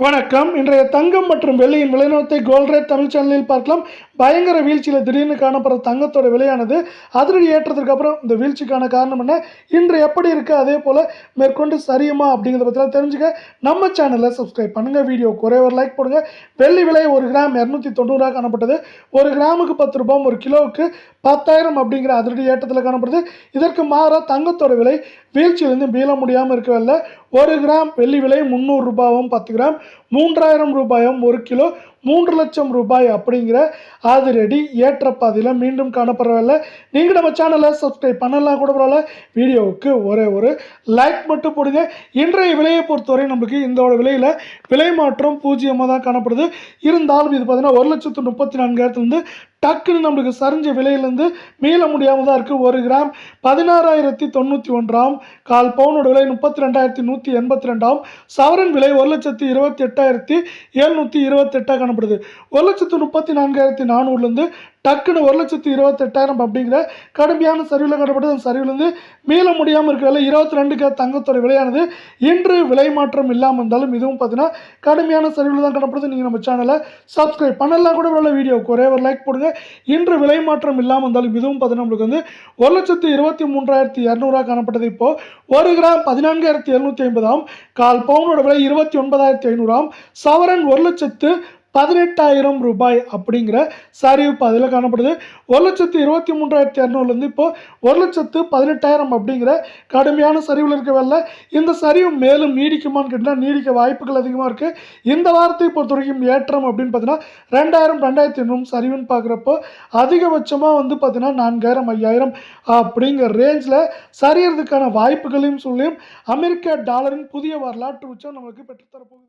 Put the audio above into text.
வணக்கம். இன்றைய தங்கம் மற்றும் வெள்ளியின் விலைநிலத்தை கோல்ட் ரேட் தமிழ் சேனலில் பார்க்கலாம். பயங்கர வீழ்ச்சியில் திடீர்னு காணப்படுற தங்கத்தோட விலையானது அதிரடி ஏற்றத்திற்கு அப்புறம் இந்த வீழ்ச்சிக்கான காரணம் என்ன, இன்று எப்படி இருக்குது, அதே போல் மேற்கொண்டு சரியுமா அப்படிங்கிறத பற்றிலாம் தெரிஞ்சுக்க நம்ம சேனலை சப்ஸ்கிரைப் பண்ணுங்கள். வீடியோ ஒரே ஒரு லைக் போடுங்க. வெள்ளி விலை 1 கிராம் 290 காணப்பட்டது. 1 கிராமுக்கு 10 ரூபாய், 1 கிலோவுக்கு 10,000 அப்படிங்கிற அதிரடி ஏற்றத்தில் காணப்படுது. இதற்கு மாறாக தங்கத்தோட விலை வீழ்ச்சியிலிருந்து மீள முடியாமல் இருக்கவில்லை. 1 கிராம் வெள்ளி விலை 300 ரூபாயும், 10 கிராம் 3000 ரூபாயும், 1 கிலோ 3 லட்சம் ரூபாய் அப்படிங்கிற அதிரடி ஏற்ற பாதையில் மீண்டும் காணப்படவில்லை. நீங்கள் நம்ம சேனலை சப்ஸ்கிரைப் பண்ணலாம் கூட பரவாயில்ல, வீடியோவுக்கு ஒரே ஒரு லைக் மட்டும் போடுங்க. இன்றைய விலையை பொறுத்தவரை நம்மளுக்கு இந்த விலையில் விலை மாற்றம் 0 தான் காணப்படுது. இருந்தாலும் இது பார்த்தீங்கன்னா 1,34,000 டக்குன்னு நம்மளுக்கு சரிஞ்ச விலையிலேருந்து மீள முடியாமல் தான் இருக்குது. 1 கிராம் 16,091, கால் பவுனோட விலை 32,182, சவரன் விலை 1,28,728 காணப்படுது. 1,34,400 டக்குன்னு 1,28,000 அப்படிங்கிற கடுமையான சரிவில் காணப்படுது. அந்த சரிவிலேருந்து மீள முடியாமல் இருக்கிற 22 தங்கத்தோட விலையானது இன்று விலை மாற்றம் இல்லாமல் இருந்தாலும் இதுவும் பார்த்தீங்கன்னா கடுமையான சரிவில் தான் காணப்படுது. நீங்கள் நம்ம சேனலை சப்ஸ்கிரைப் பண்ணலாம் கூட உள்ள வீடியோவுக்கு ஒரே ஒரு லைக் போடுங்க. இன்று விலை மாற்றம் இல்லாமல் இருந்தாலும் இதுவும் பார்த்தீங்கன்னா நம்மளுக்கு 1,23,200 காணப்பட்டது. இப்போ 1 கிராம் 14,750, கால் பவுனோட விலை 29,500, சவரன் 1,18,000 ரூபாய் அப்படிங்கிற சரிவு பாதையில் காணப்படுது. 1,23,200 இப்போ 1,18,000 அப்படிங்கிற கடுமையான சரிவில் இருக்கவில்லை. இந்த சரிவு மேலும் நீடிக்குமான்னு கேட்டால் நீடிக்க வாய்ப்புகள் அதிகமாக இருக்குது. இந்த வாரத்தை பொறுத்த வரைக்கும் ஏற்றம் அப்படின்னு பார்த்தீங்கன்னா 2,000 2,500 சரிவுன்னு பார்க்குறப்போ அதிகபட்சமாக பார்த்தீங்கன்னா 4,000 5,000 அப்படிங்கிற ரேஞ்சில் சரியறதுக்கான வாய்ப்புகளையும் சொல்லியும் அமெரிக்க டாலரின் புதிய வரலாற்று உச்சம் நம்மளுக்கு பெற்றுத்தரப்போகுது.